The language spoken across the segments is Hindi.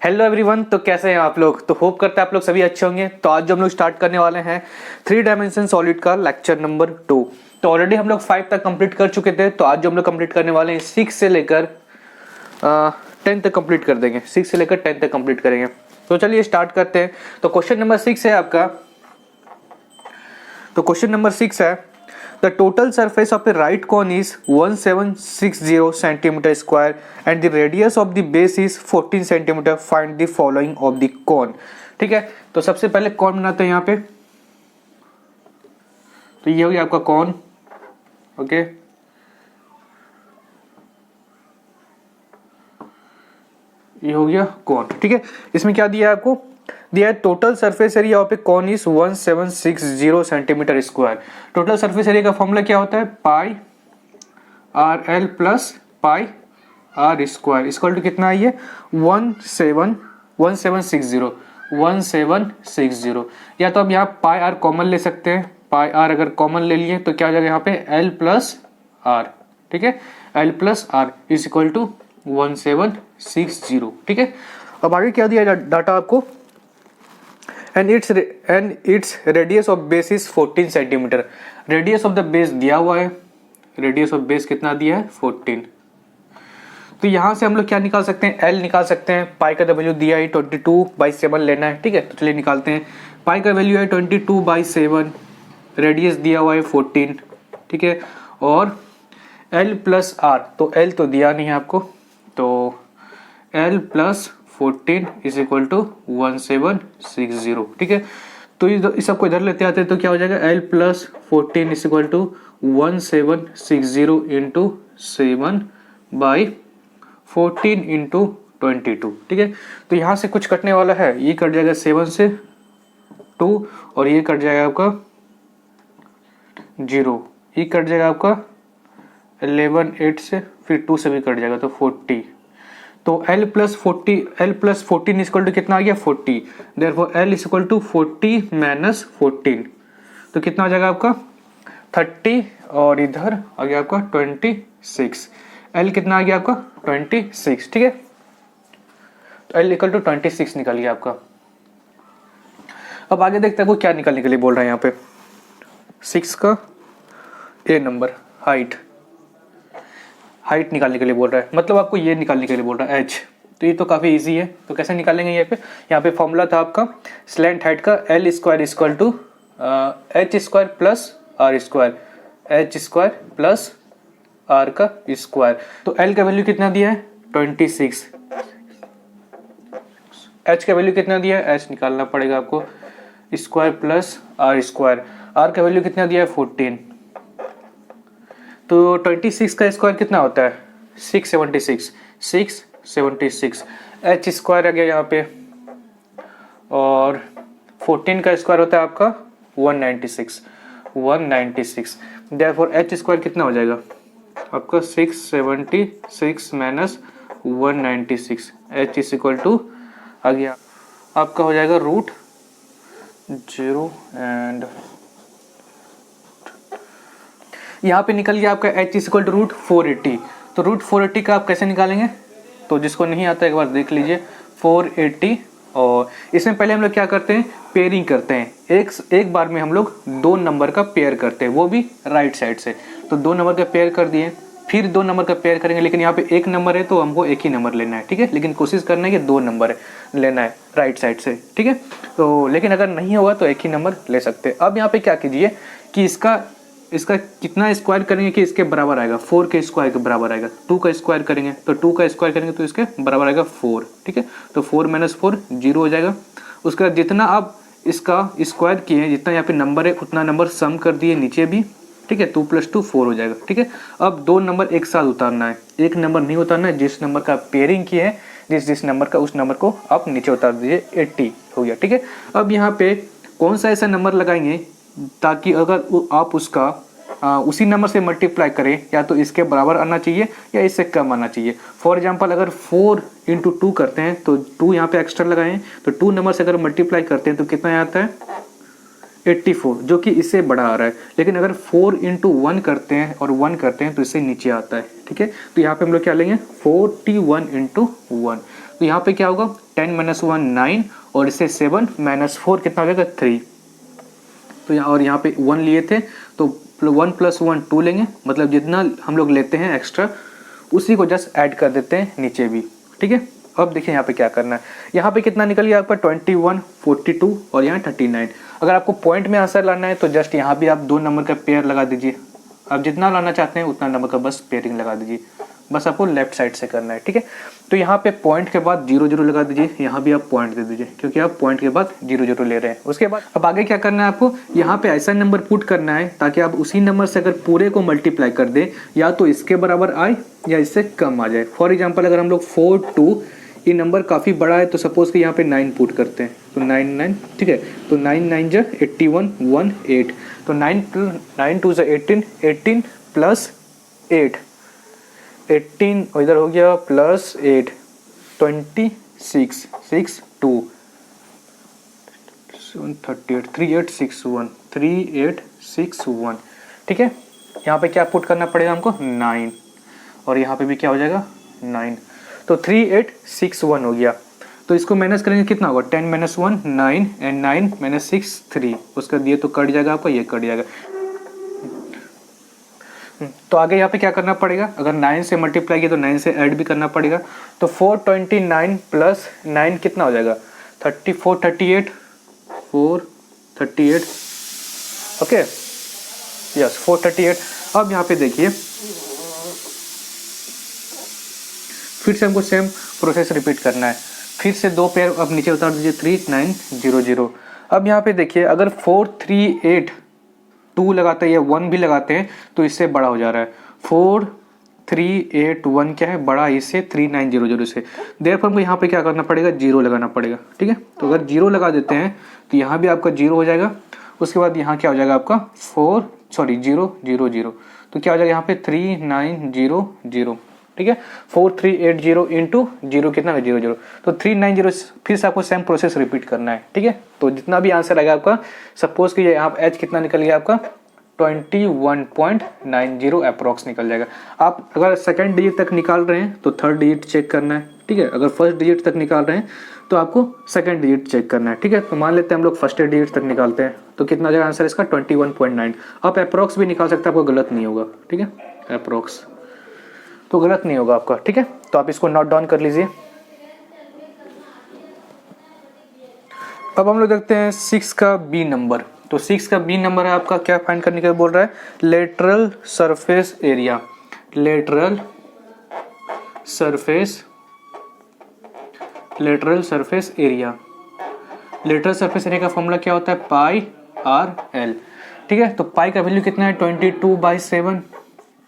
हेलो एवरीवन, तो कैसे हैं आप लोग। तो होप करते हैं आप लोग सभी अच्छे होंगे। तो आज जो हम लोग स्टार्ट करने वाले हैं 3 डायमेंशन सॉलिड का लेक्चर नंबर 2। तो ऑलरेडी हम लोग 5 तक कंप्लीट कर चुके थे। तो आज जो हम लोग कंप्लीट करने वाले हैं 6 से लेकर 10 तक कंप्लीट कर देंगे। 6 से लेकर 10 तक कंप्लीट करेंगे। तो चलिए स्टार्ट करते हैं। तो क्वेश्चन नंबर 6 है आपका। तो क्वेश्चन नंबर 6 है, the total surface of a right cone is 1760 centimeter square and the radius of the base is 14 centimeter. Find the following of the cone. ठीक है, तो सबसे पहले कौन बनाते हैं यहाँ पे। तो ये हो गया आपका कौन। ओके, ये हो गया कौन। ठीक है, इसमें क्या दिया है आपको, दिया है total surface area of a cone is 1760 centimetre square. Total surface area का फॉर्मूला क्या होता है, pi R L plus pi are square equal to कितना है ये 1760। या तो अब यहाँ पाई आर कॉमन ले सकते हैं। पाई आर अगर कॉमन ले लिए तो क्या हो जाएगा यहाँ पे एल प्लस आर। ठीक है, L plus R is equal to 1760। ठीक है, अब आगे क्या दिया डाटा आपको, and its radius of base is 14 centimetre. Radius of the base दिया हुआ है, रेडियस ऑफ बेस कितना दिया है 14। तो यहां से हम लोग क्या निकाल सकते हैं, एल निकाल सकते हैं। पाई का वैल्यू दिया है 22/7 लेना है। ठीक है, तो चलिए निकालते हैं। पाई का वैल्यू है 22/7, रेडियस दिया हुआ है 14। ठीक है, और एल प्लस आर, तो एल तो दिया नहीं है आपको, तो L plus 14 is equal to 1760। ठीक है, तो इस सबको इधर लेते आते हैं तो क्या हो जाएगा, L plus 14 is equal to 1760 into 7/14 into 22। ठीक है, तो यहाँ से कुछ कटने वाला है, ये कट जाएगा 7 से 2 और ये कट जाएगा आपका 0, ये कट जाएगा आपका 11 8 से, फिर 2 से भी कट जाएगा तो 40। तो L प्लस 14 इक्वल टू कितना आ गया 40। Therefore L equal to 40 minus 14, तो कितना आ जाएगा आपका 30 और इधर आ गया आपका 26। L कितना आ गया आपका 26। ठीक है, तो L इक्वल टू 26 निकल गया आपका। अब आगे देखते हैं वो क्या निकालने के लिए बोल रहा है यहाँ पे। 6 का ए नंबर हाइट निकालने के लिए बोल रहा है, मतलब आपको ये निकालने के लिए बोल रहा है एच। तो ये तो काफ़ी इजी है, तो कैसे निकालेंगे यहाँ पे फॉर्मूला था आपका स्लैंट हाइट का, L square equal to H square plus R square, H square plus R का स्क्वायर। तो एल का वैल्यू कितना दिया है 26, एच का वैल्यू कितना दिया है, एच निकालना पड़ेगा आपको, square plus R square. R का वैल्यू कितना दिया है 14, तो 26 का स्क्वायर कितना होता है 676। एच स्क्वायर आ गया यहाँ पे, और 14 का स्क्वायर होता है आपका 196। देयरफॉर एच स्क्वायर कितना हो जाएगा आपका 676 minus 196। H is equal to आ गया आपका हो जाएगा √0 एंड यहाँ पे निकल गया आपका h इक्वल टू √480। तो √480 का आप कैसे निकालेंगे, तो जिसको नहीं आता एक बार देख लीजिए 480। और इसमें पहले हम लोग क्या करते हैं, पेयरिंग करते हैं। एक बार में हम लोग 2 नंबर का पेयर करते हैं, वो भी राइट साइड से। तो 2 नंबर का पेयर कर दिए, फिर 2 नंबर का पेयर करेंगे, लेकिन यहाँ पे 1 नंबर है तो हमको एक ही नंबर लेना है। ठीक है, लेकिन कोशिश करना है कि 2 नंबर लेना है राइट साइड से। ठीक है, तो लेकिन अगर नहीं होगा तो एक ही नंबर ले सकते हैं। अब यहाँ पे क्या कीजिए कि इसका कितना स्क्वायर करेंगे कि इसके बराबर आएगा, 4 के स्क्वायर के बराबर आएगा। 2 का स्क्वायर करेंगे तो 2 का स्क्वायर करेंगे तो इसके बराबर आएगा 4। ठीक है, तो 4 माइनस 4 0 हो जाएगा। उसके बाद जितना आप इसका स्क्वायर किए, जितना यहाँ पे नंबर है उतना नंबर सम कर दिए नीचे भी। ठीक है, 2 + 2 4 हो जाएगा। ठीक है, अब 2 नंबर एक साथ उतारना है, एक नंबर नहीं उतारना है। जिस नंबर का पेयरिंग किए हैं, जिस नंबर का, उस नंबर को आप नीचे उतार दीजिए। 80 हो गया। ठीक है, अब यहाँ पे कौन सा ऐसा नंबर लगाएंगे ताकि अगर आप उसका उसी नंबर से मल्टीप्लाई करें, या तो इसके बराबर आना चाहिए या इससे कम आना चाहिए। फॉर एग्जांपल अगर 4 × 2 करते हैं तो 2 यहाँ पे एक्स्ट्रा लगाएं, तो 2 नंबर से अगर मल्टीप्लाई करते हैं तो कितना आता है 84, जो कि इससे बड़ा आ रहा है। लेकिन अगर 4 × 1 करते हैं और 1 करते हैं तो इससे नीचे आता है। ठीक है, तो यहाँ पे हम लोग क्या लेंगे 41 × 1। तो यहाँ पे क्या होगा 10 - 1 9 और इससे 7 - 4 कितना हो जाएगा 3। तो यहाँ और यहाँ पे 1 लिए थे तो 1 + 1 2 लेंगे, मतलब जितना हम लोग लेते हैं एक्स्ट्रा उसी को जस्ट ऐड कर देते हैं नीचे भी, ठीक है। अब देखिए यहाँ पे क्या करना है, यहाँ पे कितना निकल गया आपका 21 42 और यहाँ 39। अगर आपको पॉइंट में आंसर लाना है तो जस्ट यहाँ भी आप 2 नंबर का पेयर लगा दीजिए, आप जितना लाना चाहते हैं उतना नंबर का बस पेयरिंग लगा दीजिए, बस आपको लेफ्ट साइड से करना है, ठीक है। तो यहाँ पे पॉइंट के बाद 0 0 लगा दीजिए, यहाँ भी आप पॉइंट दे दीजिए क्योंकि आप पॉइंट के बाद 0 0 ले रहे हैं। उसके बाद अब आगे क्या करना है आपको, यहाँ पे ऐसा नंबर पुट करना है ताकि आप उसी नंबर से अगर पूरे को मल्टीप्लाई कर दें या तो इसके बराबर आए या इससे कम आ जाए। फॉर एग्जाम्पल अगर हम लोग 4 2, ये नंबर काफ़ी बड़ा है तो सपोज कि यहाँ पे 9 पुट करते हैं तो 9 9, ठीक है। तो 9 9 जा 81 1 8, तो 9 2 18 18 प्लस 8 18 इधर हो गया प्लस 8 26 6 2 38 3861 3861, ठीक है। यहाँ पे क्या पुट करना पड़ेगा हमको 9 और यहाँ पे भी क्या हो जाएगा 9, तो 3861 हो गया। तो इसको माइनस करेंगे कितना होगा 10 - 1 9 एंड 9 - 6 3, उसका दिए तो कट जाएगा आपका, ये कट जाएगा। तो आगे यहाँ पे क्या करना पड़ेगा, अगर 9 से मल्टीप्लाई किया तो 9 से ऐड भी करना पड़ेगा। तो 429 प्लस 9 कितना हो जाएगा 34 38 438, ओके यस 438। अब यहाँ पे देखिए फिर से हमको सेम प्रोसेस रिपीट करना है, फिर से 2 पेयर अब नीचे उतार दीजिए 3900। अब यहाँ पे देखिए अगर 438 लगाते हैं या 1 भी लगाते हैं तो इससे बड़ा हो जा रहा है। 4381 क्या है बड़ा इससे 3900 से, देयरफॉर हमको यहाँ पे क्या करना पड़ेगा 0 लगाना पड़ेगा, ठीक है। तो अगर 0 लगा देते हैं तो यहाँ भी आपका 0 हो जाएगा, उसके बाद यहाँ क्या हो जाएगा आपका 0 0 0, तो क्या हो जाएगा यहाँ पे 3900, ठीक है। 4380 इंटू 0 कितना है 0 0, तो 390। फिर से आपको सेम प्रोसेस रिपीट करना है, ठीक है। तो जितना भी आंसर आएगा आपका, सपोज कि यहाँ एच कितना निकल गया आपका 21.90 अप्रॉक्स निकल जाएगा। आप अगर सेकंड डिजिट तक निकाल रहे हैं तो थर्ड डिजिट चेक करना है, ठीक है। अगर फर्स्ट डिजिट तक निकाल रहे हैं तो आपको सेकंड डिजिट चेक करना है, ठीक है। तो मान लेते हैं हम लोग फर्स्ट डिजिट तक निकालते हैं तो कितना जाएगा आंसर इसका 21.9। आप अप्रॉक्स भी निकाल सकते हैं, आपको गलत नहीं होगा, ठीक है। अप्रॉक्स तो गलत नहीं होगा आपका, ठीक है। तो आप इसको नोट डाउन कर लीजिए। अब हम लोग देखते हैं 6 का बी नंबर। तो 6 का बी नंबर है आपका, क्या फाइंड करने के लिए बोल रहा है lateral surface area. Lateral surface area. Lateral surface area का फॉर्मूला क्या होता है पाई आर एल, ठीक है। तो पाई का वैल्यू कितना है 22/7,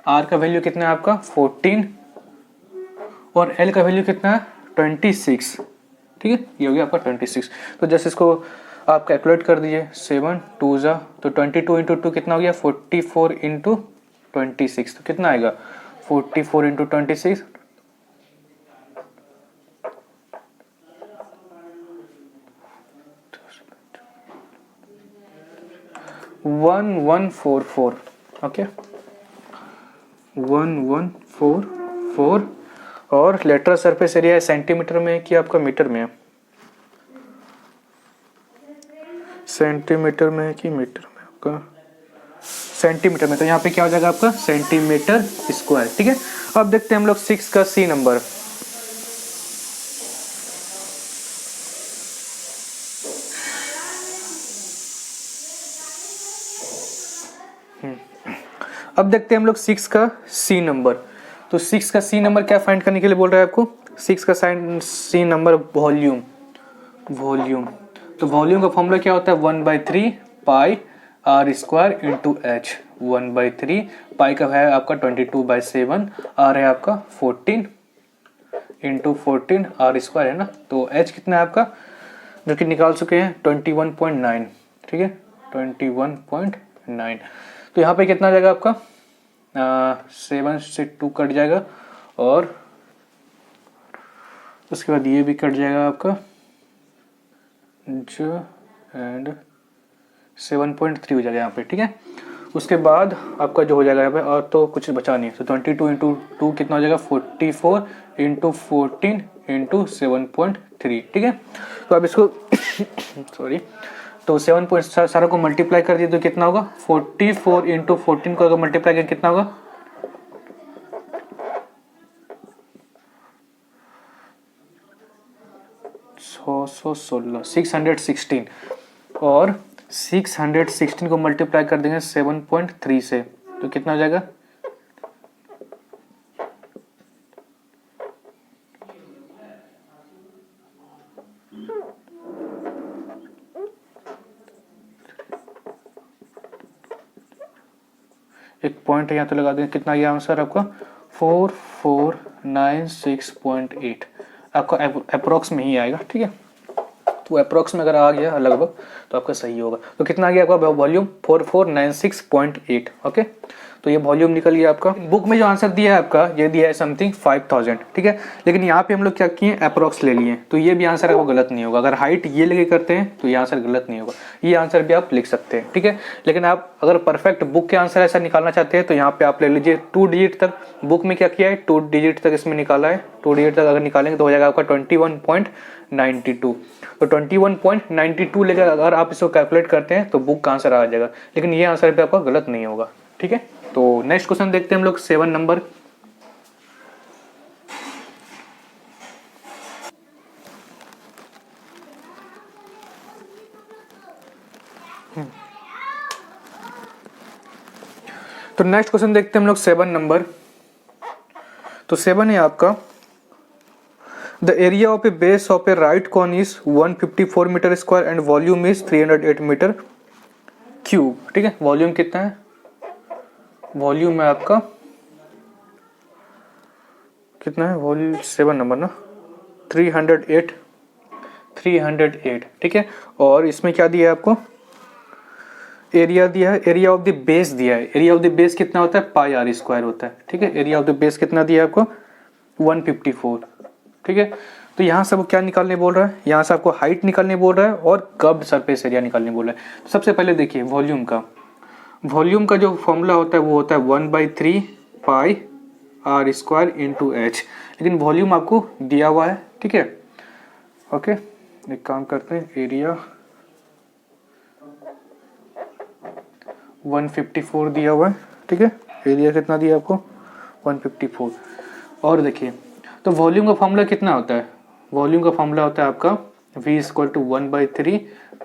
आर का वैल्यू कितना है आपका 14 और एल का वैल्यू कितना है 26, ठीक है। ये हो गया आपका 26। तो जैसे इसको आप कैलकुलेट कर दीजिए 7 2 जा, तो 22 इंटू 2 कितना हो गया 44 इंटू 26, तो कितना आएगा 44 इंटू 26 1144, ओके 1144। और लेटरल सरफेस एरिया सेंटीमीटर में है कि आपका मीटर में है, सेंटीमीटर में है कि मीटर में, आपका सेंटीमीटर में। तो यहाँ पे क्या हो जाएगा आपका सेंटीमीटर स्क्वायर, ठीक है। अब देखते हैं हम लोग 6 का सी नंबर। अब देखते हैं हम लोग 6 का सी नंबर। तो 6 का सी नंबर क्या फाइंड करने के लिए बोल रहा है आपको, 6 का सी नंबर वॉल्यूम। तो वॉल्यूम का फॉर्मूला क्या होता है 1/3 pi are square into H. 1/3 pi का है आपका 22/7, आर है आपका 14 इंटू 14 आर स्क्वायर है ना। तो एच कितना है आपका जो कि निकाल चुके हैं 21.9, ठीक है 21.9। तो यहाँ पे कितना जाएगा आपका 7 से 2 कट जाएगा और उसके बाद ये भी कट जाएगा आपका जो एंड 7.3 हो जाएगा यहाँ पे, ठीक है। उसके बाद आपका जो हो जाएगा यहाँ पे और तो कुछ बचा नहीं है। तो 22 इंटू 2 कितना हो जाएगा 44 इंटू 14 इंटू 7.3, ठीक है। तो अब इसको सॉरी, तो 7 पॉइंट सारा को मल्टीप्लाई कर दिए तो कितना होगा 44 इंटू 14 को अगर मल्टीप्लाई करें कितना होगा 616 और 616 को मल्टीप्लाई कर देंगे 7.3 से तो कितना हो जाएगा 1 पॉइंट यहाँ तो लगा देंगे। कितना गया आंसर आपका 4496.8 आपका अप्रोक्स में ही आएगा, ठीक है। तो अप्रोक्स में अगर आ गया लगभग तो आपका सही होगा। तो कितना आ गया आपका वॉल्यूम 4496.8, ओके। तो ये वॉल्यूम निकल गया आपका। बुक में जो आंसर दिया है आपका ये दिया है समथिंग 5000, ठीक है। लेकिन यहाँ पे हम लोग क्या किए अप्रोक्स ले लिए, तो ये भी आंसर आपको गलत नहीं होगा। अगर हाइट ये लेके करते हैं तो ये आंसर गलत नहीं होगा, ये आंसर भी आप लिख सकते हैं, ठीक है। लेकिन आप अगर परफेक्ट बुक के आंसर ऐसा निकालना चाहते हैं तो यहाँ पे आप ले लीजिए 2 डिजिट तक। बुक में क्या किया है 2 डिजिट तक इसमें निकाला है, 2 डिजिट तक अगर निकालेंगे तो हो जाएगा आपका 21.92। तो 21.92 लेकर अगर आप इसको कैलकुलेट करते हैं तो बुक का आंसर आ जाएगा, लेकिन ये आंसर भी आपका गलत नहीं होगा, ठीक है। तो नेक्स्ट क्वेश्चन देखते हैं हम लोग 7 नंबर। तो नेक्स्ट क्वेश्चन देखते हैं हम लोग 7 नंबर। तो 7 है आपका the area of a base of a right cone is 154 metre square and volume is 308 metre cube, ठीक है। वॉल्यूम कितना है, वॉल्यूम है आपका कितना है वॉल्यूम 7 नंबर ना 308, ठीक है। और इसमें क्या दिया है आपको एरिया दिया है, एरिया ऑफ द बेस दिया है। एरिया ऑफ द बेस कितना होता है पाई आर स्क्वायर होता है, ठीक है। एरिया ऑफ द बेस कितना दिया है आपको 154, ठीक है। तो यहाँ से वो क्या निकालने बोल रहा है, यहाँ से आपको हाइट निकालने बोल रहा है और कर्व्ड सरफेस एरिया निकालने बोल रहा है। सबसे पहले देखिए वॉल्यूम का जो फॉर्मूला होता है वो होता है 1/3 pi are square into H, लेकिन वॉल्यूम आपको दिया हुआ है, ठीक है। ओके एक काम करते हैं, एरिया 154 दिया हुआ है, ठीक है। एरिया कितना दिया आपको 154। और देखिए तो वॉल्यूम का फॉर्मूला कितना होता है, वॉल्यूम का फॉर्मूला होता है आपका v = 1/3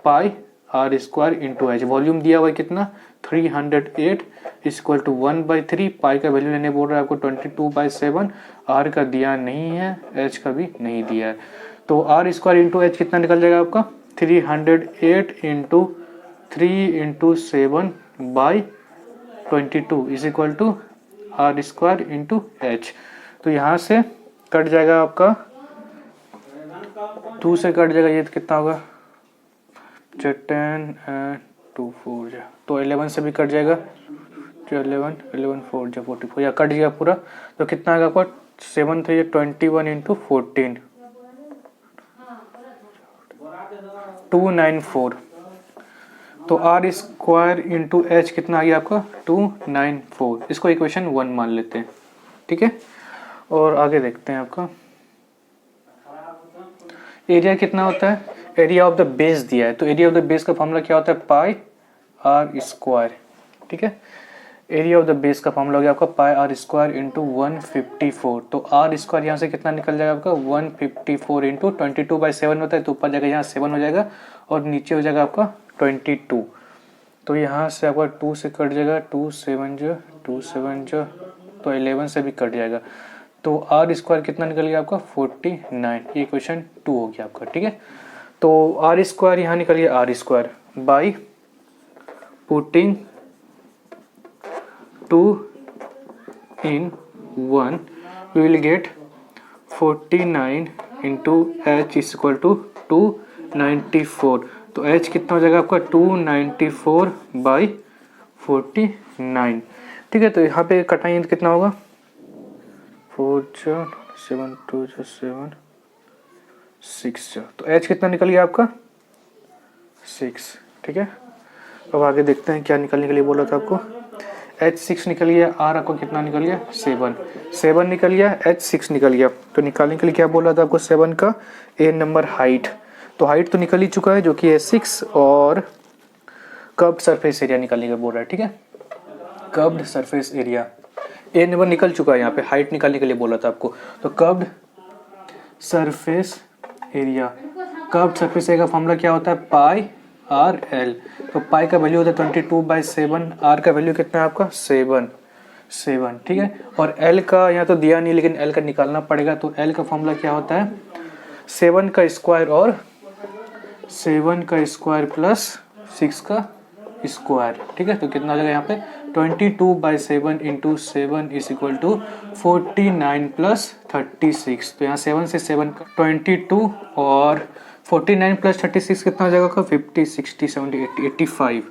pi are square into H. Volume दिया हुआ है कितना 308 = 1/3 पाई का वैल्यू लेने बोल रहा है आपको 22/7, आर का दिया नहीं है, एच का भी नहीं दिया है। तो आर स्क्वायर इंटू एच कितना निकल जाएगा आपका 308 into 3 into 7/22 is equal to R square into H. तो यहाँ से कट जाएगा आपका 2 से कट जाएगा, ये कितना होगा 10 एंड 2 4 जा तो 11 से भी कट जाएगा, 11 4 जा 44 या कट गया पूरा। तो कितना आएगा आपका 7 3 21 इंटू 14 294। तो आर स्क्वायर इंटू एच कितना आ गया आपका 294। इसको इक्वेशन 1 मान लेते हैं, ठीक है। और आगे देखते हैं आपका एरिया कितना होता है, एरिया ऑफ द बेस दिया है। तो एरिया ऑफ द बेस का फॉर्मूला क्या होता है पाई आर स्क्वायर, ठीक है। एरिया ऑफ द बेस का फॉर्मूला हो गया आपका पाई आर स्क्वायर इंटू 154। तो आर स्क्वायर यहाँ से कितना निकल जाएगा आपका 154 इंटू 22/7 होता है, तो ऊपर जाएगा यहाँ 7 हो जाएगा और नीचे हो जाएगा आपका 22। तो यहाँ से आपका 2 से कट जाएगा 2 7 जो तो 11 से भी कट जाएगा। तो आर स्क्वायर कितना निकल गया आपका 49। ये क्वेश्चन 2 हो गया आपका, ठीक है। तो आर स्क्वायर यहाँ निकल गया R square by putting 2 in 1 we will get 49 into H is equal to 294। तो एच कितना हो जाएगा आपका 294/49, ठीक है। तो यहाँ पे कटाएंगे तो कितना होगा 4 7 2 7 6। तो एच कितना निकल गया आपका 6, ठीक है। अब आगे देखते हैं क्या निकलने के लिए बोला था आपको। H6 निकल गया, R आपको कितना निकल गया 7 निकल गया, H6 निकल गया। तो निकालने के लिए क्या बोला था आपको 7 का, A नंबर हाइट, तो हाइट तो निकल ही चुका है जो कि है 6, और कर्व्ड सरफेस एरिया निकालने का बोल रहा है, ठीक है, curved surface area A number निकल चुका है, यहाँ पे हाइट निकालने के लिए बोला था आपको। तो curved surface area, curved surface area का फॉर्मूला क्या होता है, पाई आर एल। तो पाई का वैल्यू होता है 22/7, आर का वैल्यू कितना है आपका 7, ठीक है। और एल का यहाँ तो दिया नहीं, लेकिन एल का निकालना पड़ेगा। तो एल का फॉर्मूला क्या होता है 7 का स्क्वायर और 7 का स्क्वायर प्लस 6 का स्क्वायर, ठीक है। तो कितना आ जाएगा यहाँ पे 22/7 into 7 is equal to 49 plus 36। तो यहाँ 7 से 7 का 22 और 49 प्लस 36 कितना आ जाएगा, 50, 60, 70, 80, 85,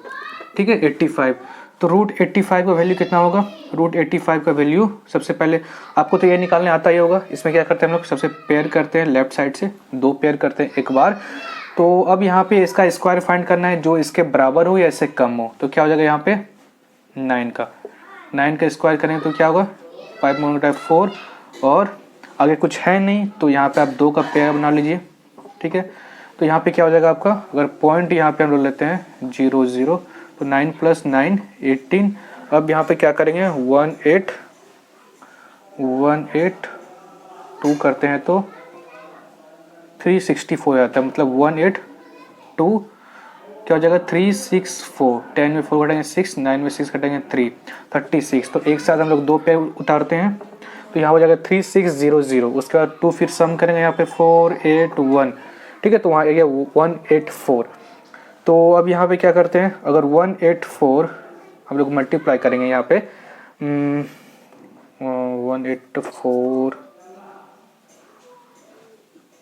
ठीक है 85। तो रूट 85 का वैल्यू कितना होगा, रूट 85 का वैल्यू सबसे पहले आपको तो ये निकालने आता ही होगा। इसमें क्या करते हैं हम लोग, सबसे पेयर करते हैं लेफ्ट साइड से, 2 पेयर करते हैं एक बार। तो अब यहाँ पे इसका स्क्वायर फाइंड करना है जो इसके बराबर हो या इससे कम हो। तो क्या हो जाएगा यहाँ पे 9 का स्क्वायर करेंगे तो क्या होगा 5 × 4, और आगे कुछ है नहीं तो यहाँ पे आप 2 का पेयर बना लीजिए, ठीक है। तो यहाँ पे क्या हो जाएगा आपका, अगर पॉइंट यहाँ पे हम लोग लेते हैं 0, 0, तो 9 + 9 18। अब यहाँ पे क्या करेंगे 182 करते हैं तो 364 आता है, मतलब 182 क्या हो जाएगा 364, 10 में 4 घटाएंगे 6, 9 में 6 घटाएंगे 3, 36। तो एक साथ हम लोग 2 पे उतारते हैं तो यहाँ हो जाएगा 3600। उसके बाद 2 फिर सम करेंगे यहाँ पे 481, ठीक है। तो वहाँ आ गया 184। तो अब यहाँ पे क्या करते हैं, अगर 184 हम लोग मल्टीप्लाई करेंगे यहाँ पे 184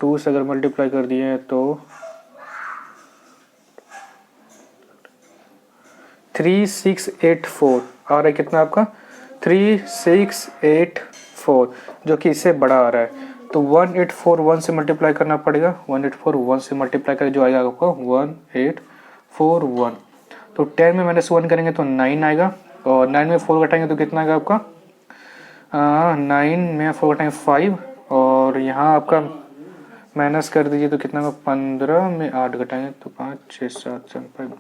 2 से अगर मल्टीप्लाई कर दिए तो 3684 आ रहा है, कितना आपका 3684, जो कि इससे बड़ा आ रहा है। तो 184 1 से मल्टीप्लाई करना पड़ेगा, 184 1 से मल्टीप्लाई करें जो आएगा आपका 1841। तो 10 में -1 करेंगे तो 9 आएगा, और 9 में 4 घटाएंगे तो कितना आएगा आपका 9 में 4 घटाएंगे 5, और यहाँ आपका माइनस कर दीजिए तो कितना होगा 15 में 8 घटाएंगे तो 5, 6, 7, 7, 5।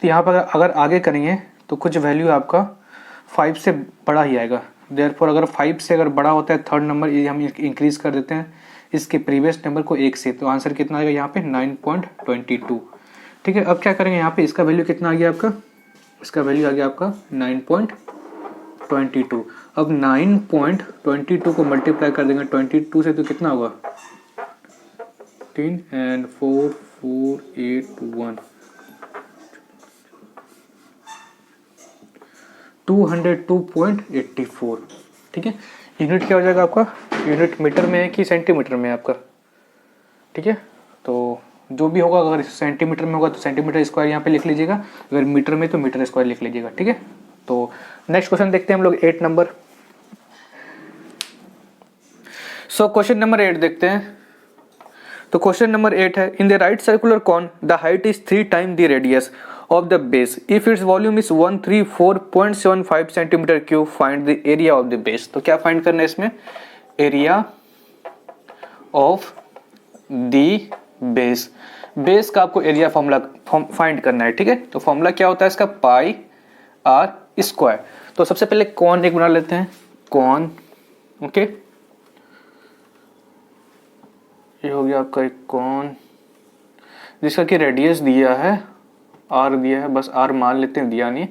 तो यहाँ पर अगर आगे करेंगे तो कुछ वैल्यू आपका 5 से बड़ा ही आएगा। देयरफॉर अगर 5 से अगर बड़ा होता है थर्ड नंबर, ये हम इंक्रीज कर देते हैं इसके प्रीवियस नंबर को 1 से, तो आंसर कितना आएगा यहाँ पे 9.22, ठीक है। अब क्या करेंगे यहाँ पे इसका वैल्यू कितना आ गया आपका, इसका वैल्यू आ गया आपका 9.22। अब 9.22 को मल्टीप्लाई कर देंगे 22 से तो कितना होगा 10 and 4 4 8 1 202.84, ठीक है। यूनिट क्या हो जाएगा आपका, यूनिट मीटर में है कि सेंटीमीटर में है आपका, ठीक है। तो जो भी होगा, अगर सेंटीमीटर में होगा तो सेंटीमीटर स्क्वायर यहाँ पे लिख लीजिएगा, अगर मीटर में तो मीटर स्क्वायर लिख लीजिएगा, ठीक है। तो नेक्स्ट क्वेश्चन देखते हैं हम लोग 8 नंबर। सो क्वेश्चन नंबर 8 देखते हैं। तो क्वेश्चन नंबर 8 है, in the right circular cone the height is 3 time the radius of the base if its volume is 134.75 centimeter cube, find the area of the base। तो क्या फाइंड करना है इसमें, area of the base, base का आपको एरिया फॉर्मूला फाइंड करना है, ठीक है। तो फॉर्मूला क्या होता है इसका पाई आर स्क्वायर। तो सबसे पहले कॉन एक बना लेते हैं, कॉन, ओके, ये हो गया आपका एक कॉन जिसका कि रेडियस दिया है आर दिया है, बस आर मान लेते हैं, दिया नहीं,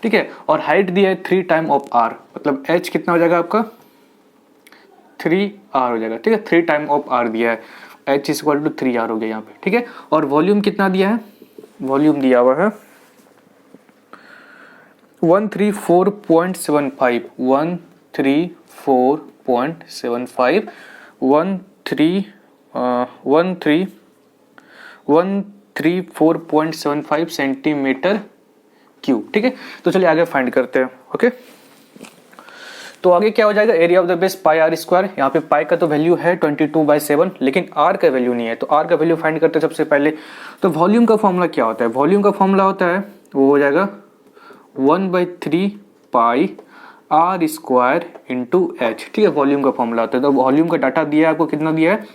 ठीक है। और हाइट दिया है 3 टाइम ऑफ आर, मतलब एच कितना हो जाएगा आपका 3r हो जाएगा, ठीक है। 3 टाइम ऑफ आर दिया है, H is equal to 3r हो गया यहाँ पे, ठीक है। और वॉल्यूम कितना दिया है, वॉल्यूम दिया हुआ है 134.75 134.75 सेंटीमीटर क्यूब, ठीक है। तो चलिए आगे फाइंड करते हैं, ओके। तो आगे क्या हो जाएगा, area of the base pi are square. यहाँ पे पाई का तो वैल्यू है 22/7, लेकिन आर का वैल्यू नहीं है, तो आर का वैल्यू फाइंड करते हैं सबसे पहले। तो वॉल्यूम का फॉर्मूला क्या होता है, वॉल्यूम का फॉर्मूला होता है वो हो जाएगा 1/3 pi are square into H, ठीक है, वॉल्यूम का फॉर्मूला होता है। तो वॉल्यूम का डाटा दिया है आपको, कितना दिया है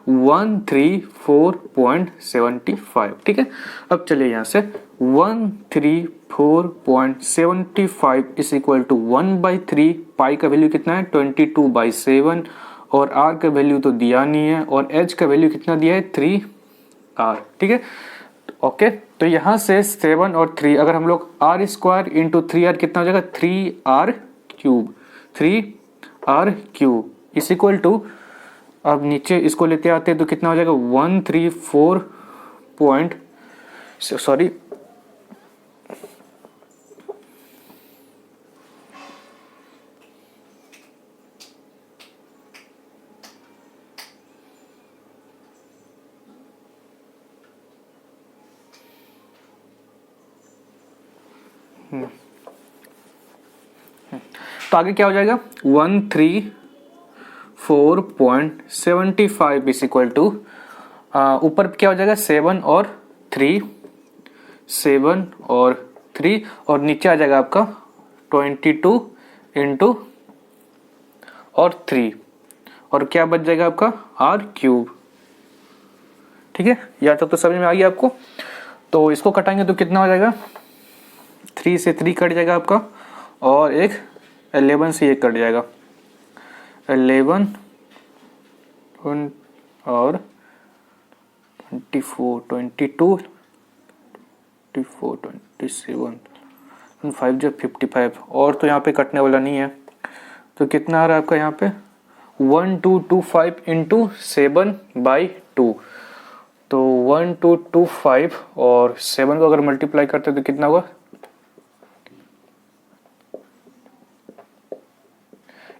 134.75, ठीक है। अब चलिए यहाँ से 134.75 इज इक्वल टू 1/3, पाई का वैल्यू कितना है 22/7 और आर का वैल्यू तो दिया नहीं है और एच का वैल्यू कितना दिया है 3r, ठीक है। ओके, तो यहाँ से 7 और 3 अगर हम लोग आर स्क्वायर इंटू 3r कितना हो जाएगा 3r क्यूब इस इक्वल टू, अब नीचे इसको लेते आते हैं तो कितना हो जाएगा 134 पॉइंट सॉरी तो आगे क्या हो जाएगा 134.75 इज इक्वल टू, ऊपर क्या हो जाएगा 7 और 3 और नीचे आ जाएगा आपका 22 इंटू और 3 और क्या बच जाएगा आपका आर क्यूब, ठीक है। यहाँ तक तो समझ में आ गया आपको। तो इसको कटाएंगे तो कितना हो जाएगा 3 से 3 कट जाएगा आपका और एक 11 से 1 कट जाएगा, 11 और 24 22 24 27 5 जब 55 और तो यहाँ पे कटने वाला नहीं है। तो कितना आ रहा है आपका यहाँ पे 1225 इंटू 7/2, तो 1225 और 7 को अगर मल्टीप्लाई करते तो कितना होगा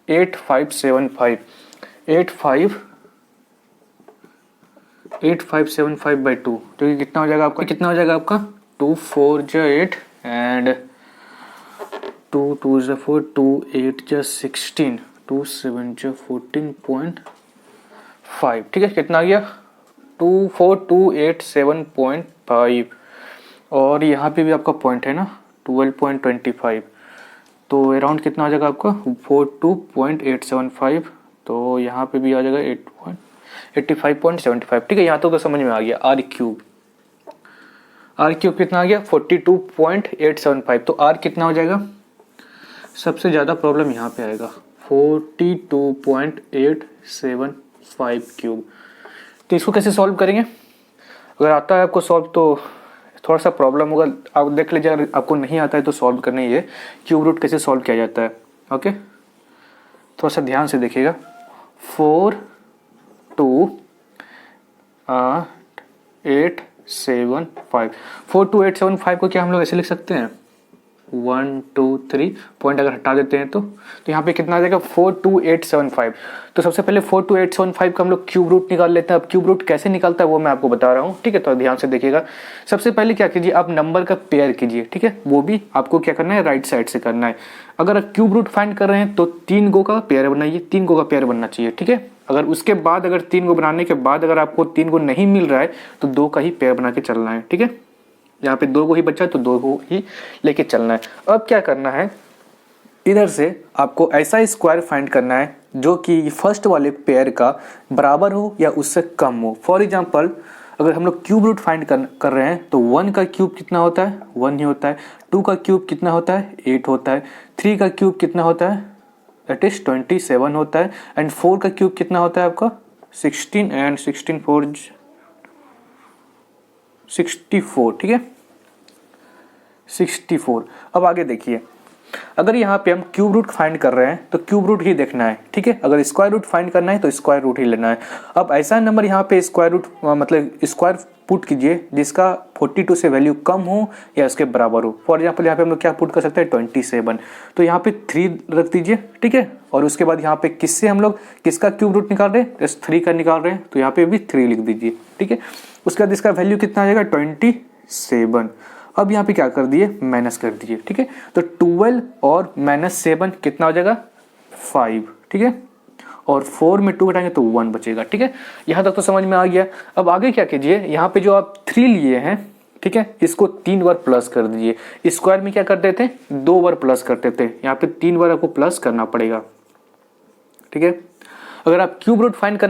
8575/2, तो ये कितना हो जाएगा आपका 2 4 जा 8 एंड 2 2 जा 4 2 8 जा 16 2 7 जा 14.5, ठीक है। कितना आ गया 24287.5 और यहाँ पे भी आपका पॉइंट है ना 12.25, तो अराउंड कितना आ जाएगा आपका 42.875, तो यहाँ पे भी आ जाएगा 85.75, ठीक है। यहाँ तो समझ में आ गया। आर क्यूब कितना आ गया 42.875, तो आर कितना हो जाएगा, सबसे ज़्यादा प्रॉब्लम यहाँ पे आएगा 42.875 क्यूब। तो इसको कैसे सॉल्व करेंगे, अगर आता है आपको सॉल्व तो थोड़ा सा प्रॉब्लम होगा, आप देख लीजिए। अगर आपको नहीं आता है तो सॉल्व करना ही है, क्यूब रूट कैसे सॉल्व किया जाता है। ओके, थोड़ा सा ध्यान से देखिएगा। 42875 को क्या हम लोग ऐसे लिख सकते हैं 1 2 3 पॉइंट अगर हटा देते हैं तो यहाँ पे कितना आ जाएगा 42875। तो सबसे पहले 42875 का हम लोग क्यूब रूट निकाल लेते हैं। अब क्यूब रूट कैसे निकालता है वो मैं आपको बता रहा हूँ, ठीक है। तो ध्यान से देखिएगा। सबसे पहले क्या कीजिए, आप नंबर का पेयर कीजिए, ठीक है। वो भी आपको क्या करना है, राइट साइड से करना है। अगर क्यूब रूट फाइंड कर रहे हैं तो 3 गो का पेयर बनाइए, 3 गो का पेयर बनना चाहिए, ठीक है। अगर उसके बाद अगर 3 गो बनाने के बाद अगर आपको 3 गो नहीं मिल रहा है तो 2 का ही पेयर बना के चलना है, ठीक है। यहाँ पे 2 को ही बचा है तो 2 को ही लेके चलना है। अब क्या करना है, इधर से आपको ऐसा स्क्वायर फाइंड करना है जो कि फर्स्ट वाले पेयर का बराबर हो या उससे कम हो। फॉर एग्जांपल अगर हम लोग क्यूब रूट फाइंड कर रहे हैं तो 1 का क्यूब कितना होता है 1 ही होता है, 2 का क्यूब कितना होता है 8 होता है, 3 का क्यूब कितना होता है दैट इज 27 होता है, एंड 4 का क्यूब कितना होता है आपका 16 एंड 16 4 64, ठीक है 64। अब आगे देखिए, अगर यहाँ पे हम क्यूब रूट फाइंड कर रहे हैं तो क्यूब रूट ही देखना है, ठीक है। अगर स्क्वायर रूट फाइंड करना है तो स्क्वायर रूट ही लेना है। अब ऐसा नंबर यहाँ पे स्क्वायर रूट मतलब स्क्वायर पुट कीजिए जिसका 42 से वैल्यू कम हो या उसके बराबर हो। फॉर एग्जाम्पल यहाँ पे हम लोग क्या पुट कर सकते हैं 27, तो यहाँ पे 3 रख दीजिए, ठीक है। और उसके बाद यहाँ पे किससे हम लोग किसका क्यूब रूट निकाल रहे हैं, 3 का निकाल रहे हैं, तो यहाँ पे भी 3 लिख दीजिए, ठीक है। उसके बाद इसका वैल्यू कितना आ जाएगा 27। अब यहाँ पे क्या कर दिए माइनस कर दिए, ठीक है। तो 12 और -7 कितना हो जाएगा 5, ठीक है। और 4 में 2 घटाएंगे तो 1 बचेगा, ठीक है। यहाँ तक तो समझ में आ गया। अब आगे क्या कीजिए, यहाँ पे जो आप 3 लिए हैं ठीक है, इसको 3 बार प्लस कर दीजिए। स्क्वायर में क्या करते थे, 2 बार प्लस करते थे, यहाँ पे 3 बार आपको प्लस करना पड़ेगा। ठीक है, अगर आप क्यूब रूट फाइंड कर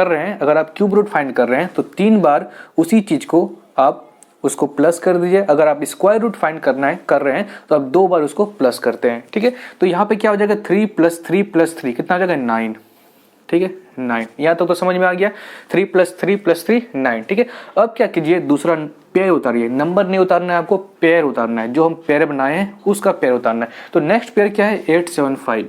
रहे हैं, अगर आप क्यूब रूट फाइंड कर रहे हैं तो 3 बार उसी चीज को आप उसको प्लस कर दीजिए। अगर आप स्क्वायर रूट फाइंड कर रहे हैं तो आप 2 बार उसको प्लस करते हैं। ठीक है, तो यहाँ पे क्या हो जाएगा, 3 + 3 + 3 कितना हो जाएगा, 9। ठीक है, 9। यहाँ तो समझ में आ गया, 3 + 3 + 3 9। ठीक है, अब क्या कीजिए, दूसरा पेयर उतारिए। नंबर नहीं उतारना है आपको, पेयर उतारना है। जो हम पेयर बनाए हैं उसका पेयर उतारना है। तो नेक्स्ट पेयर क्या है, 8 7 5,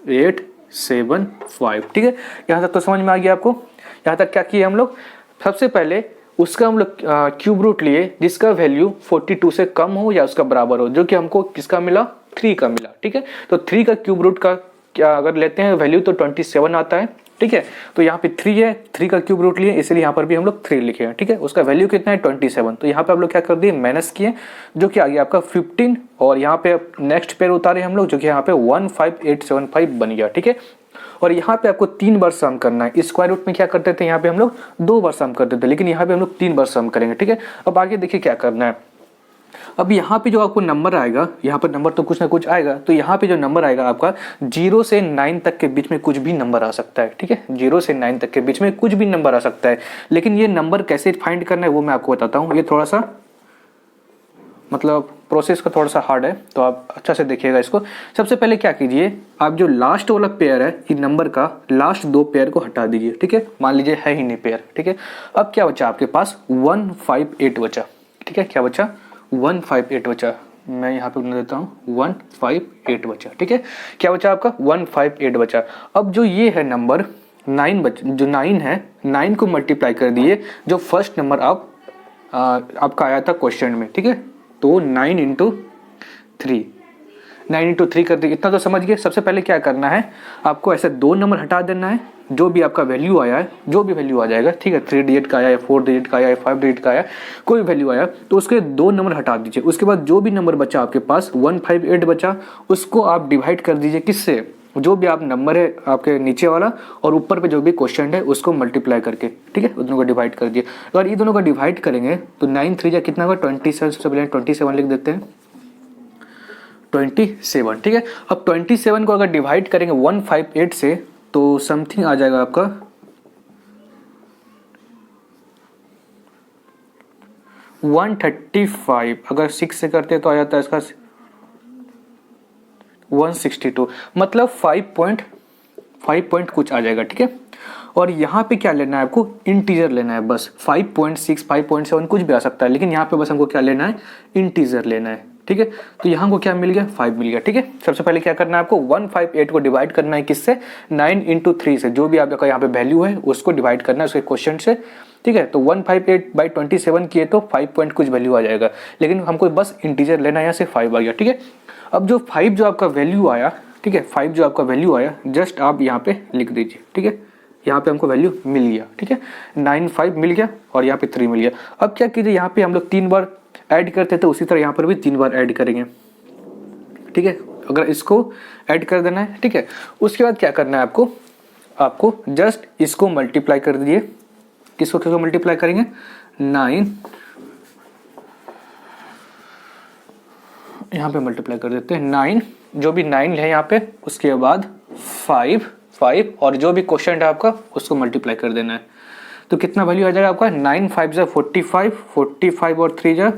8 7 5। ठीक है, यहाँ तक तो समझ में आ गया आपको। यहाँ तक क्या किए हम लोग, सबसे पहले उसका हम लोग क्यूब रूट लिए जिसका वैल्यू 42 से कम हो या उसका बराबर हो, जो कि हमको किसका मिला, 3 का मिला। ठीक है, तो 3 का क्यूब रूट का क्या अगर लेते हैं वैल्यू तो 27 आता है। ठीक है, तो यहाँ पे 3 है, 3 का क्यूब रूट लिए, इसलिए यहाँ पर भी हम लोग 3 लिखे हैं। ठीक है, उसका वैल्यू कितना है, 27। तो यहाँ पे आप लोग क्या कर दिए, माइनस किए, जो कि आ गया आपका 15। और यहाँ पे नेक्स्ट पेयर उतारे हम लोग, जो कि यहाँ पे 15875 बन गया। ठीक है, और यहाँ पे आपको 3 बार सम करना है। स्क्वायर रूट में क्या करते थे, यहाँ पे हम लोग 2 बार सम करते थे, लेकिन यहाँ पे हम लोग 3 बार सम करेंगे। ठीक है, अब आगे देखिए क्या करना है। अब यहाँ पे जो आपको नंबर आएगा, यहाँ पर नंबर तो कुछ ना कुछ आएगा, तो यहाँ पे जो नंबर आएगा आपका 0 से 9 तक के बीच में कुछ भी नंबर आ सकता है। ठीक है, 0 से 9 तक के बीच में कुछ भी नंबर आ सकता है, लेकिन ये नंबर कैसे फाइंड करना है वो मैं आपको बताता हूँ। ये थोड़ा सा मतलब प्रोसेस का थोड़ा सा हार्ड है, तो आप अच्छा से देखिएगा इसको। सबसे पहले क्या कीजिए, आप जो लास्ट वाला पेयर है इन नंबर का, लास्ट 2 पेयर को हटा दीजिए। ठीक है, मान लीजिए है ही नहीं पेयर। ठीक है, अब क्या बचा आपके पास, 158 बचा। ठीक है, क्या बचा, 158 बचा। मैं यहाँ पे बना देता हूँ, 158 बचा। ठीक है, क्या बचा आपका, 158 बचा। अब जो ये है नंबर 9 जो 9 है, 9 को मल्टीप्लाई कर दिए जो फर्स्ट नंबर आपका आया था क्वेश्चन में। ठीक है, तो 9 × 3, 9 × 3 कर दिए। इतना तो समझ गए। सबसे पहले क्या करना है, आपको ऐसे 2 नंबर हटा देना है, जो भी आपका वैल्यू आया है, जो भी वैल्यू आ जाएगा। ठीक है, 3 डिजिट का आया या 4 डिजिट का आया या 5 डिजिट का आया, कोई वैल्यू आया तो उसके 2 नंबर हटा दीजिए। उसके बाद जो भी नंबर बचा आपके पास, 158 बचा, उसको आप डिवाइड कर दीजिए किससे, जो भी आप नंबर है आपके नीचे वाला और ऊपर पे जो भी क्वेश्चन है उसको मल्टीप्लाई करके। ठीक है, दोनों को डिवाइड कर दिए। अगर ये दोनों का डिवाइड करेंगे तो 9 3 जा कितना होगा, 27। सबसे पहले 27 लिख देते हैं, 27। ठीक है, अब 27 को अगर डिवाइड करेंगे 158 से तो समथिंग आ जाएगा आपका 135। अगर 6 से करते तो आ जाता है इसका 162, मतलब 5 पॉइंट कुछ आ जाएगा। ठीक है, और यहाँ पे क्या लेना है आपको, इंटीजर लेना है बस। 5.6 5.7 कुछ भी आ सकता है, लेकिन यहाँ पे बस हमको क्या लेना है, इंटीजर लेना है। ठीक है, तो यहाँ को क्या मिल गया, 5 मिल गया। ठीक है, सबसे पहले क्या करना है आपको, 158 को डिवाइड करना है किससे, 9 × 3 से, जो भी आपका यहाँ पे वैल्यू है उसको डिवाइड करना है उसके क्वेश्चन से। ठीक है, तो 158/27 किए तो 5 पॉइंट कुछ वैल्यू आ जाएगा, लेकिन हमको बस इंटीजर लेना है, यहाँ से 5 आ गया। ठीक है, अब जो 5 जो आपका वैल्यू आया, ठीक है, 5 जो आपका वैल्यू आया जस्ट आप यहाँ पे लिख दीजिए। ठीक है, यहाँ पे हमको वैल्यू मिल गया। ठीक है, 95 मिल गया और यहाँ पे 3 मिल गया। अब क्या कीजिए, यहाँ पे हम लोग 3 बार ऐड करते थे, उसी तरह यहाँ पर भी 3 बार ऐड करेंगे। ठीक है, अगर इसको ऐड कर देना है। ठीक है, उसके बाद क्या करना है आपको जस्ट इसको मल्टीप्लाई कर दीजिए। किसको मल्टीप्लाई करेंगे, 9, यहाँ पे मल्टीप्लाई कर देते हैं 9, जो भी 9 है यहाँ पे, उसके बाद 5 और जो भी क्वेश्चन है आपका उसको मल्टीप्लाई कर देना है। तो कितना वैल्यू आ जाएगा आपका, 9 5 जा 45, 45 और 3 जा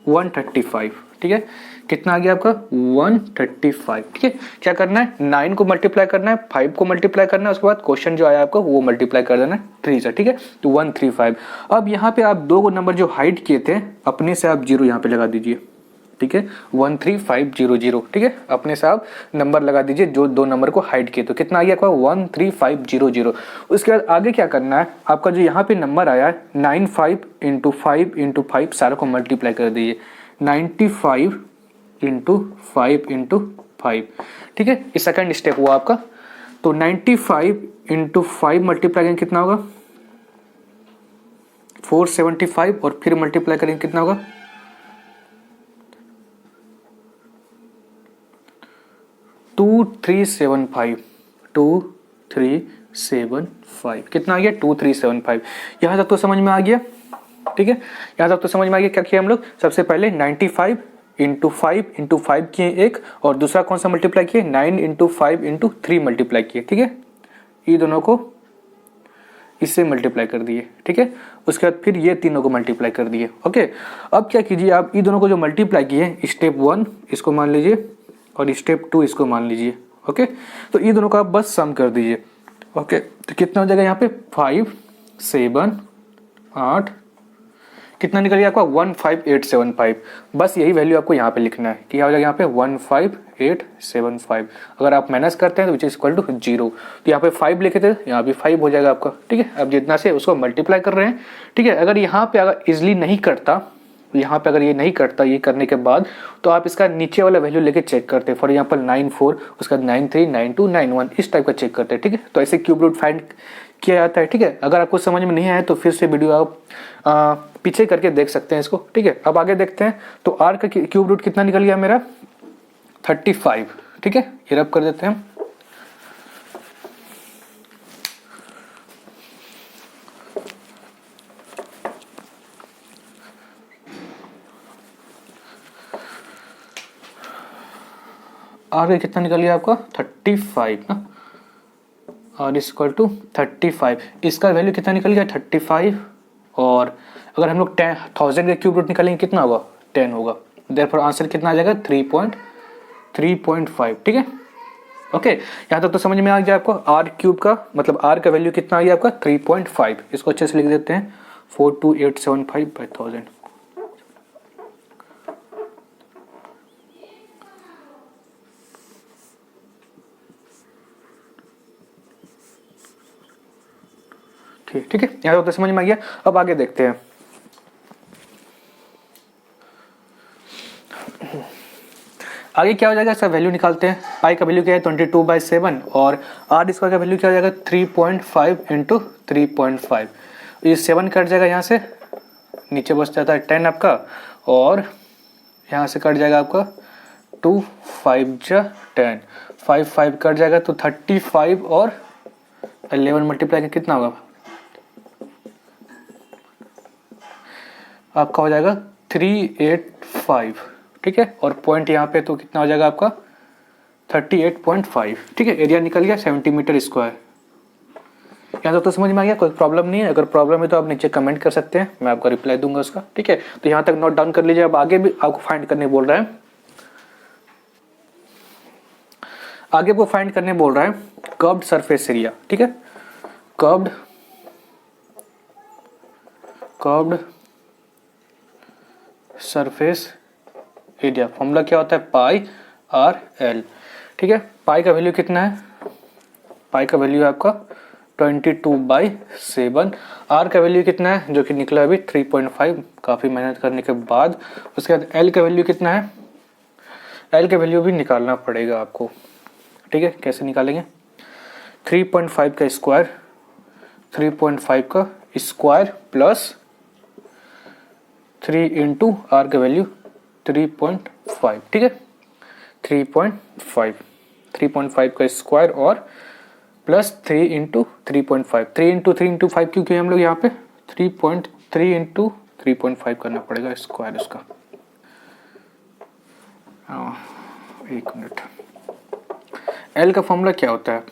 135। ठीक है, कितना आ गया आपका, 135। ठीक है, क्या करना है, 9 को मल्टीप्लाई करना है, 5 को मल्टीप्लाई करना है, उसके बाद क्वेश्चन जो आया आपको वो मल्टीप्लाई कर देना है 3 से। ठीक है, तो 135। अब यहाँ पे आप 2 नंबर जो हाइड किए थे अपने से आप 0 यहाँ पे लगा दीजिए। ठीक है, 13500। ठीक है, अपने से आप नंबर लगा दीजिए जो 2 नंबर को हाइड किए, तो कितना आ गया आपका, 13500। उसके बाद आगे क्या करना है, आपका जो यहाँ पे नंबर आया है 95 × 5 × 5 सारों को मल्टीप्लाई कर दीजिए, 95 × 5 × 5। ठीक है, ये सेकंड स्टेप हुआ आपका। तो 95 × 5 मल्टीप्लाई करेंगे कितना होगा, 475, और फिर मल्टीप्लाई करेंगे कितना होगा, 2375। 2375 कितना आ गया, 2375। यहाँ तक तो समझ में आ गया। ठीक है, यहाँ तक तो समझ में आ गया। क्या किया हम लोग, सबसे पहले 95 इंटू 5 किए एक, और दूसरा कौन सा मल्टीप्लाई किए, 9 इंटू 5 इंटू 3 मल्टीप्लाई किए। ठीक है, ये दोनों को इससे मल्टीप्लाई कर दिए। ठीक है, उसके बाद फिर ये तीनों को मल्टीप्लाई कर दिए। ओके, अब क्या कीजिए आप, ये दोनों को जो मल्टीप्लाई किए, स्टेप 1 इसको मान लीजिए और स्टेप 2 इसको मान लीजिए। ओके, तो ये दोनों का आप बस सम कर दीजिए। ओके, तो कितना हो जाएगा यहाँ पे, 5 7 8, कितना निकल गया आपका, 15875। बस यही वैल्यू आपको यहाँ पे लिखना है कि क्या हो जाएगा यहाँ पे 15875। अगर आप माइनस करते हैं तो विच इज इक्वल टू 0, तो यहाँ पे 5 लिखे थे, यहाँ भी 5 हो जाएगा आपका। ठीक है, अब जितना से उसको मल्टीप्लाई कर रहे हैं। ठीक है, अगर यहाँ पे अगर इजिली नहीं करता, यहाँ पे अगर ये नहीं करता, ये करने के बाद, तो आप इसका नीचे वाला वैल्यू लेके चेक करते हैं। फॉर एग्जांपल 94, उसका 93, 92, 91 इस टाइप का चेक करते हैं। ठीक है, तो ऐसे क्यूब रूट फाइंड किया जाता है। ठीक है, अगर आपको समझ में नहीं आया तो फिर से वीडियो आप पीछे करके देख सकते हैं इसको। ठीक है, अब आगे देखते हैं। तो आर का क्यूब रूट कितना निकल गया मेरा, 35। ठीक है, ये रब कर देते हैं। आर कितना निकल गया आपका, 35 ना, और इक्वल टू 35। इसका वैल्यू कितना निकल गया, 35। और अगर हम लोग 1000 का क्यूब रूट निकालेंगे कितना होगा, 10 होगा। देयरफॉर आंसर कितना आ जाएगा, 3.5। ठीक है, ओके, यहाँ तक तो समझ में आ गया आपको। आर क्यूब का मतलब आर का वैल्यू कितना आ गया आपका, 3.5। इसको अच्छे से लिख देते हैं, 42875/1000। ठीक है, यहाँ तक तो समझ में आ गया। अब आगे देखते हैं। आगे क्या हो जाएगा, इसका वैल्यू निकालते हैं। पाई का वैल्यू क्या है, 22/7, और आर स्क्वायर का वैल्यू क्या हो जाएगा, 3.5 इंटू 3.5। ये 7 कट जाएगा, यहाँ से नीचे बच जाता है 10 आपका, और यहाँ से कट जाएगा आपका 2 5 जा 10, 5 5 कट जाएगा, तो 35 और 11 मल्टीप्लाई कितना होगा आपका, हो जाएगा 385। ठीक है, और पॉइंट यहाँ पे तो कितना हो जाएगा आपका, 38.5। ठीक है, एरिया निकल गया 70 मीटर स्क्वायर। यहाँ तो समझ में आ गया, कोई प्रॉब्लम नहीं है। अगर प्रॉब्लम है तो आप नीचे कमेंट कर सकते हैं, मैं आपको रिप्लाई दूंगा उसका। ठीक है, तो यहाँ तक नोट डाउन कर लीजिए। अब आगे भी आपको फाइंड करने बोल रहा है, आगे वो फाइंड करने बोल रहा है कर्व्ड सरफेस एरिया। ठीक है, कर्व्ड सरफेस एरिया फॉर्मूला क्या होता है, पाई आर एल। ठीक है, पाई का वैल्यू कितना है, पाई का वैल्यू है आपका 22/7। आर का वैल्यू कितना है, जो कि निकला अभी 3.5, काफ़ी मेहनत करने के बाद। उसके बाद एल का वैल्यू कितना है, एल का वैल्यू भी निकालना पड़ेगा आपको। ठीक है, कैसे निकालेंगे, 3.5 का स्क्वायर, 3.5 का स्क्वायर प्लस 3 इंटू आर का वैल्यू 3.5। ठीक है, 3.5 का स्क्वायर और प्लस 3 इंटू 3.5, 3 इंटू 5 क्योंकि हम लोग यहाँ पे 3.3 इंटू 3.5 करना पड़ेगा स्क्वायर उसका। एक मिनट, एल का फॉर्मूला क्या होता है,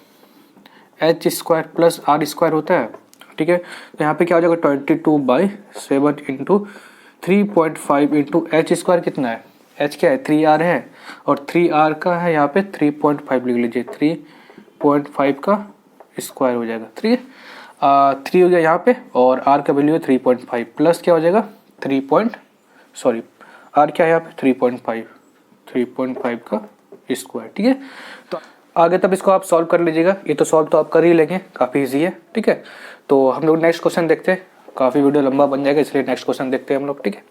H square plus R square होता है। ठीक है, तो यहाँ पे क्या हो जाएगा 22/7 इंटू 3.5 इंटू एच स्क्वायर कितना है, एच क्या है 3r है, और 3r का है यहाँ पे 3.5 लिख लीजिए, 3.5 का स्क्वायर हो जाएगा। ठीक है, 3 हो गया यहाँ पे, और r का वैल्यू है 3.5 प्लस क्या हो जाएगा r क्या है यहाँ पे 3.5 का स्क्वायर। ठीक है, तो आगे तब इसको आप सॉल्व कर लीजिएगा। ये तो सॉल्व तो आप कर ही लेंगे, काफ़ी इजी है। ठीक है, तो हम लोग नेक्स्ट क्वेश्चन देखते हैं। काफ़ी वीडियो लंबा बन जाएगा, इसलिए नेक्स्ट क्वेश्चन देखते हैं हम लोग। ठीक है,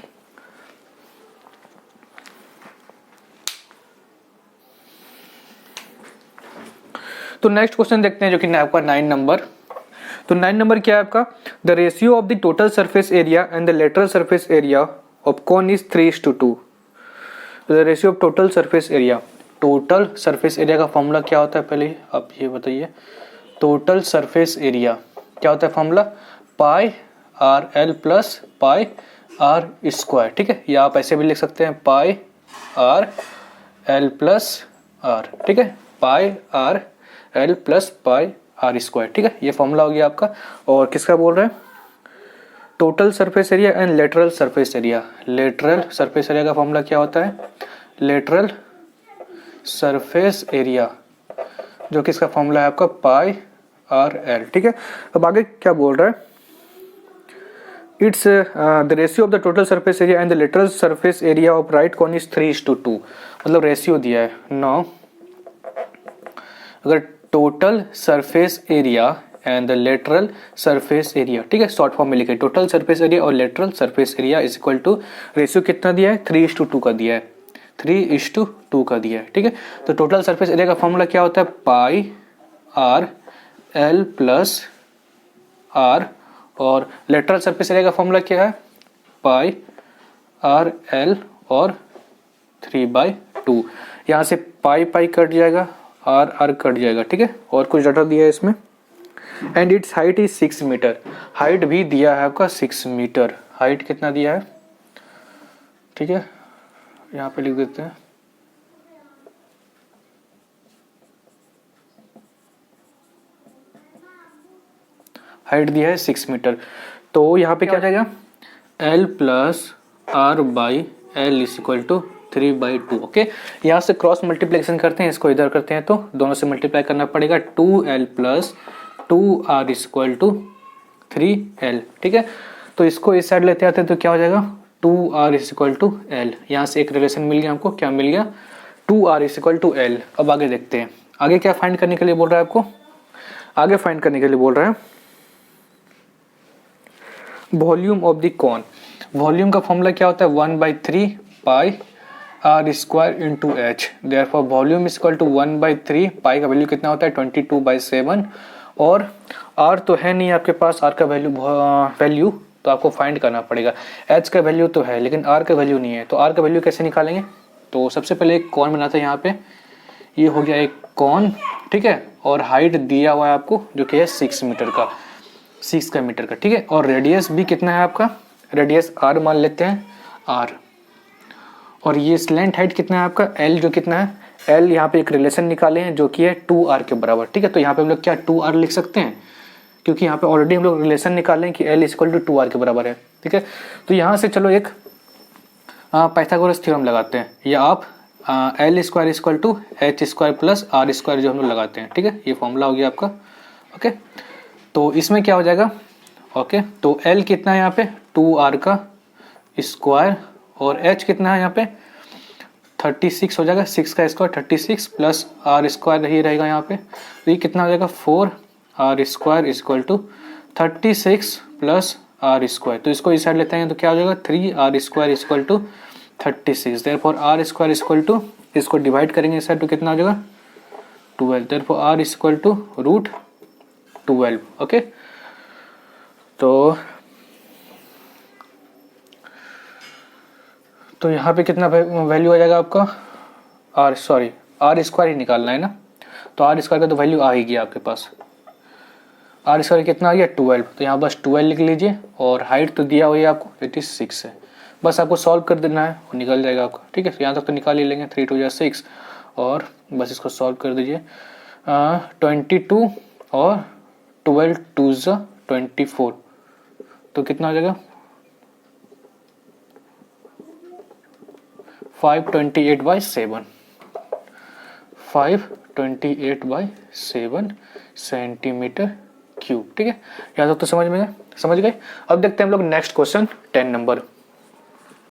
तो नेक्स्ट क्वेश्चन देखते हैं, जो कि आपका 9 नंबर। तो 9 नंबर क्या है आपका, the ratio of the total surface area and the lateral surface area of cone is 3:2। The ratio of total surface area, total surface area का फॉर्मूला क्या होता है, पहले आप ये बताइए। टोटल सरफेस एरिया क्या होता है formula, pi R L plus pi are square, ठीक है। या आप ऐसे भी लिख सकते हैं pi R L plus are, ठीक है, pi R L plus pi are square, ठीक है। ये फॉर्मूला हो गया आपका। और किसका बोल रहे हैं, total surface area and lateral surface area. Lateral surface area का फॉर्मूला क्या होता है, लेटरल सरफेस एरिया, जो कि इसका फॉर्मूला है आपका पाई आर एल, ठीक है। अब आगे क्या बोल रहा है, it's the ratio of the total surface area and the lateral surface area of right cone is 3:2, मतलब रेशियो दिया है। नौ अगर total surface area and the lateral surface area, ठीक है, शॉर्ट फॉर्म में लिखे, टोटल सरफेस एरिया और lateral surface area is equal to, ratio कितना दिया है, 3:2 का दिया है, 3:2 का दिया है, ठीक है। तो टोटल सरफेस एरिया का फॉर्मूला क्या होता है, pi R L plus R, और लेटरल सरफेस एरिया का फॉर्मूला क्या है, पाई आर एल और 3/2। यहाँ से पाई पाई कट जाएगा, आर आर कट जाएगा, ठीक है। और कुछ डाटा दिया है इसमें, and its height is 6 metre, height भी दिया है आपका 6 मीटर। हाइट कितना दिया है, ठीक है, यहाँ पे लिख देते हैं, हाइट दिया है 6 मीटर। तो यहाँ पे क्या जाएगा, L plus R by L is equal to 3/2, okay. यहाँ से क्रॉस मल्टीप्लिकेशन करते हैं, इसको इधर करते हैं तो दोनों से मल्टीप्लाई करना पड़ेगा, 2L plus 2R is equal to 3L, ठीक है। तो इसको इस साइड लेते आते हैं तो क्या हो जाएगा, 2R is equal to L। यहाँ से एक रिलेशन मिल गया हमको, क्या मिल गया, 2R is equal to L। अब आगे देखते हैं, आगे क्या फाइंड करने के लिए बोल रहा है आपको, आगे फाइंड करने के लिए बोल रहा है volume of the cone. Volume का फॉर्मूला क्या होता है, 1/3 pi are square into h, therefore volume is equal to 1/3, pi का वैल्यू कितना होता है 22/7, और आर तो है नहीं आपके पास, आर का वैल्यू तो आपको फाइंड करना पड़ेगा। एच का वैल्यू तो है लेकिन आर का वैल्यू नहीं है, तो आर का वैल्यू कैसे निकालेंगे, तो सबसे पहले एक कॉन बनाते हैं। यहाँ पे ये हो गया एक कॉन, ठीक है, और हाइट दिया हुआ है आपको जो कि है 6 मीटर का, 6 का मीटर का, ठीक है। और रेडियस भी कितना है आपका, रेडियस आर मान लेते हैं, आर, और ये स्लैंट हाइट कितना है आपका, एल, जो कितना है, एल, यहाँ पे एक रिलेशन निकाले हैं जो कि है 2R के बराबर, ठीक है। तो यहाँ पे हम लोग क्या 2R लिख सकते हैं, क्योंकि यहाँ पे ऑलरेडी हम लोग रिलेशन निकाले हैं कि L इक्वल टू 2R के बराबर है, ठीक है। तो यहाँ से चलो एक पाइथागोरस थ्योरम लगाते हैं, या आप L square equal to H square plus R square जो हम लोग लगाते हैं, ठीक है। ये फॉर्मूला हो गया आपका, ओके। तो इसमें क्या हो जाएगा, ओके, तो L कितना है यहाँ पे 2R का स्क्वायर, और H कितना है यहाँ पे 36 हो जाएगा, 6 का स्क्वायर 36 प्लस आर स्क्वायर ही रहेगा यहाँ पे, तो ये कितना हो जाएगा 4R square equal to 36 plus R square. तो इसको इस साइड लेते हैं तो क्या हो जाएगा 3R square equal to 36, therefore R square equal to, इसको डिवाइड करेंगे इस साइड तो कितना हो जाएगा 12, therefore R equal to √12, okay. तो यहाँ पे कितना वैल्यू आ जाएगा आपका, आर स्क्वायर ही निकालना है ना, तो आर स्क्वायर का तो वैल्यू आ ही गया आपके पास, आर स्क्वायर कितना आ गया 12, तो यहाँ बस 12 लिख लीजिए, और हाइट तो दिया हुआ है आपको 86 है, बस आपको सॉल्व कर देना है और निकल जाएगा आपका, ठीक है। तो यहाँ तक तो निकाल ही लेंगे, 3 2 6, और बस इसको सॉल्व कर दीजिए, 22 और 12 2 24, तो कितना हो जाएगा 528/7, 528/7 सेंटीमीटर क्यूब, ठीक है। यहाँ तक तो समझ गए। अब देखते हैं हम लोग नेक्स्ट क्वेश्चन 10 नंबर।